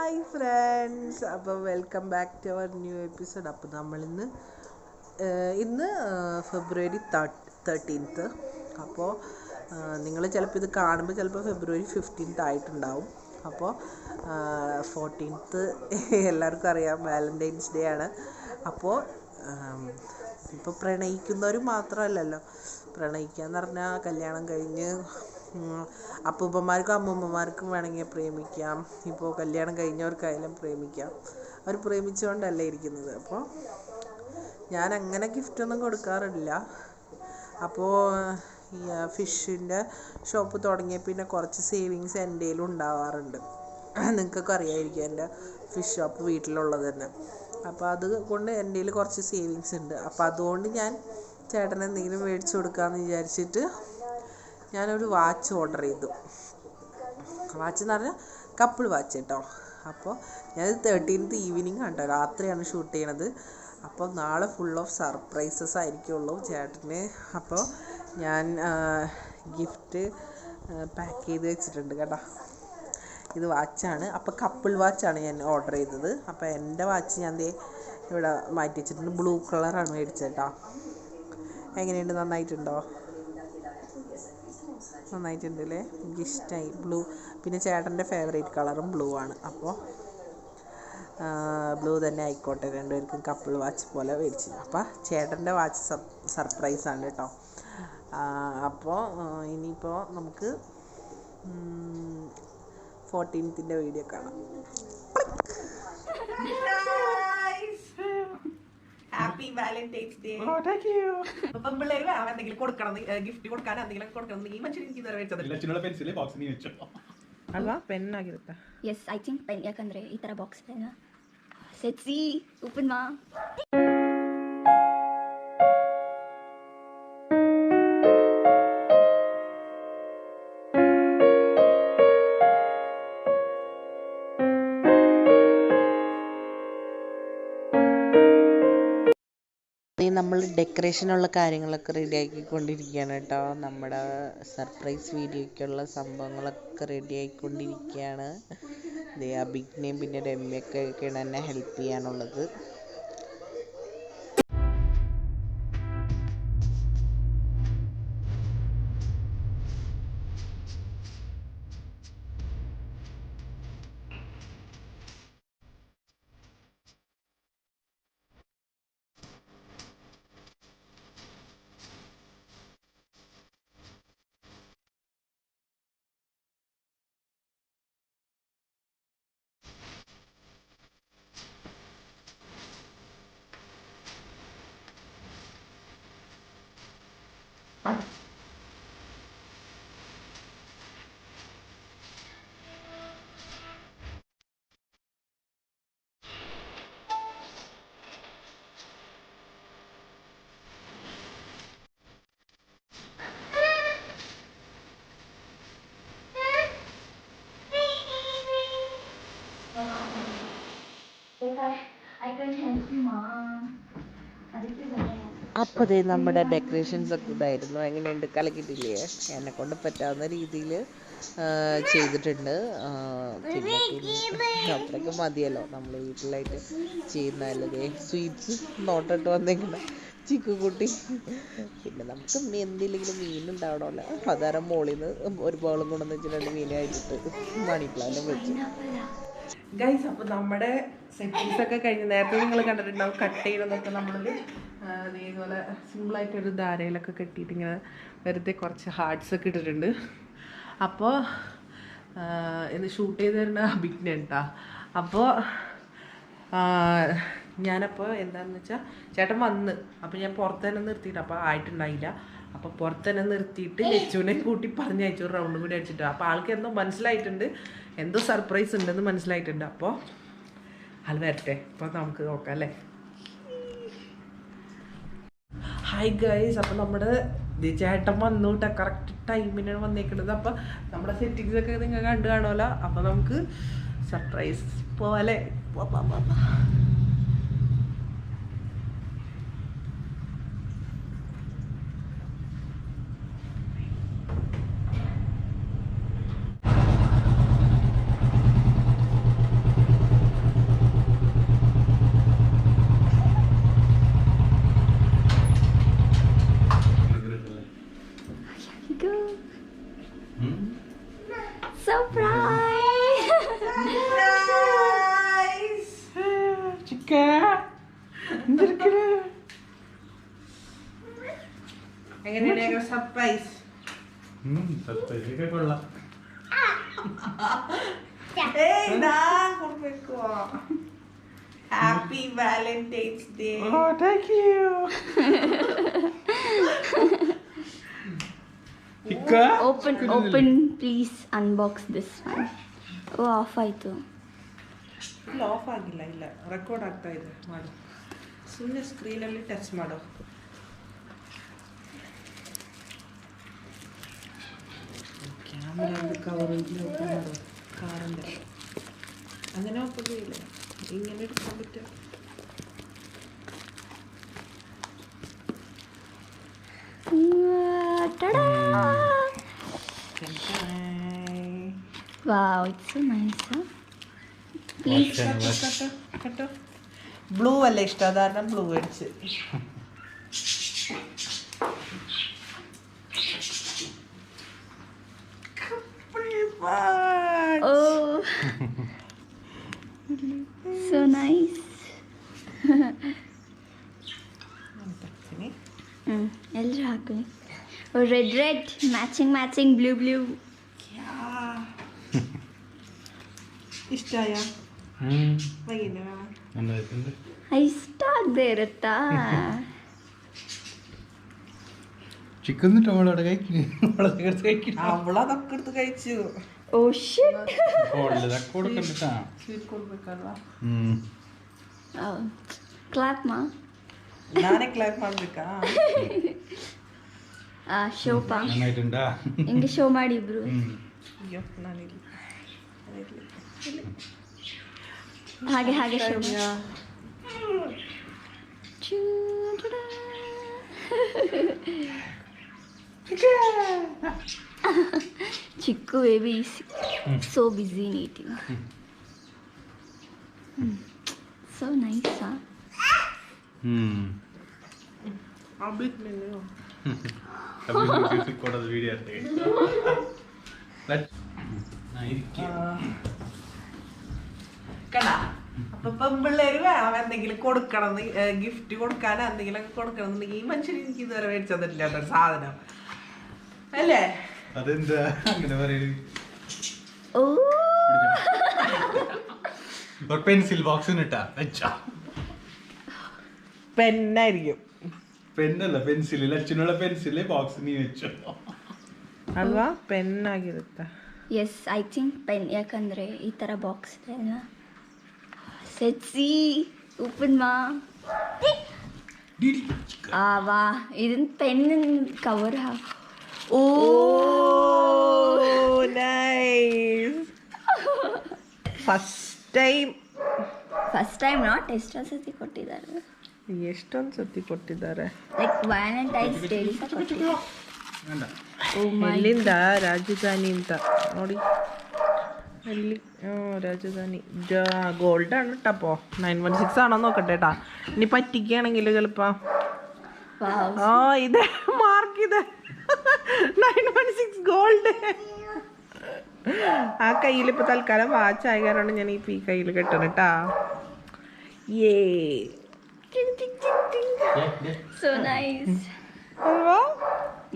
Hi friends, അപ്പോൾ welcome back to our new episode. അപ്പോൾ നമ്മളിന്ന് ഫെബ്രുവരി 13th. അപ്പോൾ നിങ്ങൾ ചിലപ്പോൾ ഇത് കാണുമ്പോൾ ചിലപ്പോൾ ഫെബ്രുവരി 15th ആയിട്ടുണ്ടാവും. അപ്പോൾ 14th എല്ലാവർക്കും അറിയാം, വാലൻറ്റൈൻസ് ഡേ ആണ്. അപ്പോൾ ഇപ്പോൾ പ്രണയിക്കുന്നവർ മാത്രമല്ലല്ലോ, പ്രണയിക്കുക എന്ന് പറഞ്ഞാൽ കല്യാണം കഴിഞ്ഞ് അപ്പൂപ്പന്മാർക്കും അമ്മൂമ്മമാർക്കും വേണമെങ്കിൽ പ്രേമിക്കാം. ഇപ്പോൾ കല്യാണം കഴിഞ്ഞവർക്കായാലും പ്രേമിക്കാം. അവർ പ്രേമിച്ചുകൊണ്ടല്ലേ ഇരിക്കുന്നത്. അപ്പോൾ ഞാൻ അങ്ങനെ ഗിഫ്റ്റൊന്നും കൊടുക്കാറില്ല. അപ്പോൾ ഈ ഫിഷിൻ്റെ ഷോപ്പ് തുടങ്ങിയ പിന്നെ കുറച്ച് സേവിങ്സ് എൻ്റെ കയ്യിലും ഉണ്ടാവാറുണ്ട്. നിങ്ങൾക്കൊക്കെ അറിയാമായിരിക്കും എൻ്റെ ഫിഷ് ഷോപ്പ് വീട്ടിലുള്ളത് തന്നെ. അപ്പോൾ അതുകൊണ്ട് എൻ്റെ കയ്യിൽ കുറച്ച് സേവിങ്സ് ഉണ്ട്. അപ്പോൾ അതുകൊണ്ട് ഞാൻ ചേട്ടന് എന്തെങ്കിലും മേടിച്ച് കൊടുക്കാമെന്ന് വിചാരിച്ചിട്ട് ഞാനൊരു വാച്ച് ഓർഡർ ചെയ്തു. വാച്ച് എന്ന് പറഞ്ഞാൽ കപ്പിൾ വാച്ച് കേട്ടോ. അപ്പോൾ ഞാനത് 13th ഈവനിങ് കേട്ടോ, രാത്രിയാണ് ഷൂട്ട് ചെയ്യണത്. അപ്പോൾ നാളെ ഫുൾ ഓഫ് സർപ്രൈസസ് ആയിരിക്കുള്ളൂ ചേട്ടന്. അപ്പോൾ ഞാൻ ഗിഫ്റ്റ് പാക്ക് ചെയ്ത് വെച്ചിട്ടുണ്ട് കേട്ടോ. ഇത് വാച്ചാണ്. അപ്പോൾ കപ്പിൾ വാച്ചാണ് ഞാൻ ഓർഡർ ചെയ്തത്. അപ്പോൾ എൻ്റെ വാച്ച് ഞാൻ ഇവിടെ മാറ്റി വെച്ചിട്ടുണ്ട്. ബ്ലൂ കളറാണ് മേടിച്ചത് കേട്ടോ. എങ്ങനെയുണ്ട്? നന്നായിട്ടുണ്ടോ? നന്നായിട്ടുണ്ടല്ലേ, എനിക്കിഷ്ടമായി ബ്ലൂ. പിന്നെ ചേട്ടൻ്റെ ഫേവറേറ്റ് കളറും ബ്ലൂ ആണ്. അപ്പോൾ ബ്ലൂ തന്നെ ആയിക്കോട്ടെ, രണ്ടുപേർക്കും കപ്പിൾ വാച്ച് പോലെ മേടിച്ചു. അപ്പോൾ ചേട്ടൻ്റെ വാച്ച് സർപ്രൈസാണ് കേട്ടോ. അപ്പോൾ ഇനിയിപ്പോൾ നമുക്ക് 14th വീഡിയോ കാണാം. Happy Valentine's day. അപ്പം പിള്ളേര് എന്തെങ്കിലും കൊടുക്കണം, ഗിഫ്റ്റ് കൊടുക്കാൻ എന്തെങ്കിലും കൊടുക്കണം. ഈ മനുഷ്യൻ എനിക്ക് ಅಲ್ವಾ ಪೆನ್ ಆಗಿರುತ್ತಾ? Yes, I think pen. ಯಾಕಂದ್ರೆ ಈ ತರ box pen. Let's see, open ಮಾ. നമ്മൾ ഡെക്കറേഷനുള്ള കാര്യങ്ങളൊക്കെ റെഡി ആക്കിക്കൊണ്ടിരിക്കുകയാണ് കേട്ടോ. നമ്മുടെ സർപ്രൈസ് വീഡിയോയ്ക്കുള്ള സംഭവങ്ങളൊക്കെ റെഡി ആയിക്കൊണ്ടിരിക്കുകയാണ്. അഭിജ്ഞയും പിന്നെ രമ്യൊക്കെയാണ് എന്നെ ഹെൽപ്പ് ചെയ്യാനുള്ളത്. അപ്പോൾ നമ്മുടെ ഡെക്കറേഷൻസ് ഒക്കെ ഇതായിരുന്നു. എങ്ങനെയുണ്ട്? കലക്കിട്ടില്ലേ? എന്നെ കൊണ്ട് പറ്റാവുന്ന രീതിയിൽ ചെയ്തിട്ടുണ്ട്. പിന്നെ അത്രയ്ക്ക് മതിയല്ലോ, നമ്മൾ വീട്ടിലായിട്ട് ചെയ്യുന്നതല്ലേ. സ്വീറ്റ്സ് നോട്ടിട്ട് വന്നേക്കുന്ന ചിക്കുകുട്ടി. പിന്നെ നമുക്ക് എന്തെങ്കിലും മീനുണ്ടാവണമല്ലോ. അതാരം മോളിൽ നിന്ന് ഒരു ബോളും കൊണ്ടുവന്ന് വെച്ചിട്ടുണ്ട്. മീനായിട്ട് മണി പ്ലാന്റും വെച്ച്. ഗൈസ്, അപ്പോൾ നമ്മുടെ സെറ്റിങ്സ് ഒക്കെ കഴിഞ്ഞ് നേരത്തെ നിങ്ങൾ കണ്ടിട്ടുണ്ടാവും. കട്ട് ചെയ്യണമെന്നൊക്കെ നമ്മളൊരു ഇതേപോലെ സിമ്പിളായിട്ടൊരു ധാരയിലൊക്കെ കെട്ടിയിട്ട് ഇങ്ങനെ വെറുതെ കുറച്ച് ഹാർട്സ് ഒക്കെ ഇട്ടിട്ടുണ്ട്. അപ്പോൾ ഇത് ഷൂട്ട് ചെയ്ത് തരുന്ന അഭിജ്ഞ കേട്ടോ. അപ്പോൾ ഞാനപ്പോൾ എന്താണെന്ന് വെച്ചാൽ ചേട്ടൻ വന്ന്, അപ്പോൾ ഞാൻ പുറത്ത് തന്നെ നിർത്തിയിട്ട്, അപ്പോൾ ആയിട്ടുണ്ടായില്ല. അപ്പോൾ പുറത്ത് തന്നെ നിർത്തിയിട്ട് ലച്ചുവിനെ കൂട്ടി പറഞ്ഞയച്ചു, ഒരു റൗണ്ട് കൂടി അടിച്ചിട്ട്. അപ്പോൾ ആൾക്ക് എന്തോ മനസ്സിലായിട്ടുണ്ട്, എന്തോ സർപ്രൈസ് ഉണ്ടെന്ന് മനസ്സിലായിട്ടുണ്ട്. അപ്പോൾ ആൾ വരട്ടെ, അപ്പോൾ നമുക്ക് നോക്കാം അല്ലേ. ഹായ് ഗൈസ്, അപ്പോൾ നമ്മുടെ ചേട്ടൻ വന്നു കേട്ടോ. കറക്റ്റ് ടൈമിനാണ് വന്നേക്കുന്നത്. അപ്പോൾ നമ്മുടെ സെറ്റിങ്സ് ഒക്കെ നിങ്ങൾ കണ്ടു കാണുമല്ലോ. അപ്പോൾ നമുക്ക് സർപ്രൈസ് പോലെ എങ്ങനെയാണ് സർപ്രൈസ്? കൊള്ളാം. Happy Valentine's day. Thank you. Open, please unbox this one. Oh, off ಆಯ್ತು. ಇಲ್ಲ ಆಫ್ ಆಗಿಲ್ಲ, ಇಲ್ಲ ರೆಕಾರ್ಡ್ ಆಗ್ತಾ ಇದೆ. ಮಾಡು, ಸುಮ್ಮನೆ ಸ್ಕ್ರೀನಲ್ಲಿ ಟಚ್ ಮಾಡು. ക്യാമറ കവർ ഓപ്പൺ മാറും കാറിൻ്റെ. അങ്ങനെ ഓപ്പൺ ചെയ്യില്ല, ഇങ്ങനെ എടുക്കാൻ പറ്റും. Ta-da! Wow, it's so nice, huh? Please. കേട്ടോ, ബ്ലൂ അല്ല ഇഷ്ടം, അതാരണം ബ്ലൂ അടിച്ച്. Oh, so nice. ಎಲ್ಲರೂ ಹಾಕೊಳ್ಳಿ. Red matching blue. ಇಷ್ಟಾಯ ಇಷ್ಟ ಆಗದೆ ಇರುತ್ತಾ? ചിക്കൻ ടൊമാറ്റോ കഴിക്കുന്നു. അവളതൊക്കെ എടുത്ത് കഴിച്ചു. ಓ ಶಿಟ್. ಸ್ವೀಟ್ ಕೊಡ್ಬೇಕಲ್ವಾ? ಕ್ಲಾಪ್ ಮಾ. ನಾನೇ ಕ್ಲಾಪ್ ಮಾಡ್ಬೇಕಾ? ಶೋಪಾ നന്നായിട്ടുണ്ടാ? ಹಿಂಗೆ ಶೋ ಮಾಡಿ ಇಬ್ರು. ಅಯ್ಯೋ ನಾನಿಲ್ಲ. ಹಾಗೆ show. Chikku baby so busy in eating. So nice, huh? ಅಬಿಟ್ ಮೇಲೆ ಕೊಡೋದು ವಿಡಿಯೋ കണ്ടാ? അപ്പൊ പെമ്പിള്ളേര് വേണം എന്തെങ്കിലും കൊടുക്കണം, ഗിഫ്റ്റ് കൊടുക്കാനോ എന്തെങ്കിലും കൊടുക്കണം എന്നുണ്ടെങ്കിൽ ഈ മനുഷ്യൻ എനിക്ക് ഇതുവരെ മേടിച്ചു തന്നിട്ടില്ല ഒരു സാധനം അല്ലേ? അതെന്താ അങ്ങനെ പറയുന്നത്? പെൻസിൽ ബോക്സിന് ഇട്ടാ വെച്ചാ പെന്നായിരിക്കും. പെന്നല്ല, പെൻസിൽ. അച്ഛനുള്ള പെൻസില് ബോക്സ് നീ വെച്ചോ ಅಲ್ವಾ? ಪೆನ್ನಾಗಿರುತ್ತೆ. Yes, I think pen. ಯಾಕಂದರೆ ಈ ಥರ ಬಾಕ್ಸ್ ಇದೆ ಅಲ್ಲ. ಸೆಟ್ಸಿ ಓಪನ್ ಮಾ. ವಾ, ಇದನ್ನ ಪೆನ್ ಕವರ್ ಹಾಕಿ. Oh nice. First time not ಎಷ್ಟೊಂದು ಸತಿ ಕೊಟ್ಟಿದ್ದಾರೆ. ಎಷ್ಟೊಂದು ಸತಿ ಕೊಟ್ಟಿದ್ದಾರೆ. ಲೈಕ್ ವ್ಯಾಲೆಂಟೈನ್ಸ್ ಡೇ ಅಂತ ಕೊಟ್ಟಿದ್ದಾರೆ. ಎಲ್ಲಿಂದ? ರಾಜಧಾನಿ ಅಂತ ನೋಡಿ ಅಲ್ಲಿ. രാജധാനി ഗോൾഡ് ആണ് കേട്ടപ്പോ. 916 ആണോ നോക്കട്ടെ കേട്ടാ. ഇനി പറ്റിക്കുകയാണെങ്കിൽ ചിലപ്പോ. ഇത് മാർക്ക് ഇത് 916 ഗോൾഡ്. ആ കയ്യിലിപ്പോ തൽക്കാലം വാച്ച് ആയ കാരണം ഞാൻ ഈ കയ്യിൽ കെട്ടണം കേട്ടാ. ഏ So nice.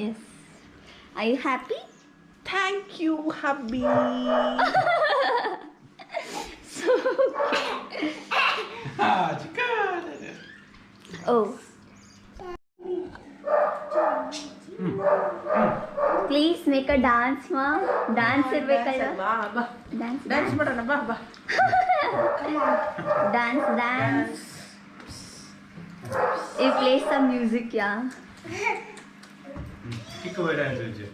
Yes. Are you happy? Thank you, hubby. So oh. Please make a dance, ma. Dance ಇರ್ಬೇಕಲ್ಲ. Dance ಮಾಡೋಣ ಬಾ ಬಾ. Dance. You play some music, yeah. Chikoo പോയി ഡാൻസ് വെച്ച്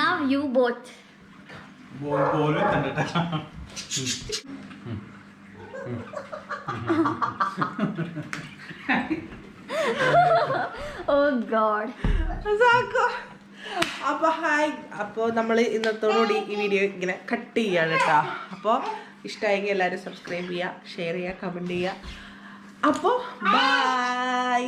Now you both. ബോൾ കണ്ടിട്ടാ. Oh God. സാക്കോ. അപ്പോൾ hi. അപ്പോൾ നമ്മൾ ഇന്നത്തോടുകൂടി ഈ വീഡിയോ ഇങ്ങനെ കട്ട് ചെയ്യാണ് കേട്ടോ. അപ്പോൾ ഇഷ്ടമായെങ്കിൽ എല്ലാവരും സബ്സ്ക്രൈബ് ചെയ്യുക, ഷെയർ ചെയ്യുക, കമൻറ്റ് ചെയ്യുക. അപ്പോൾ ബൈ.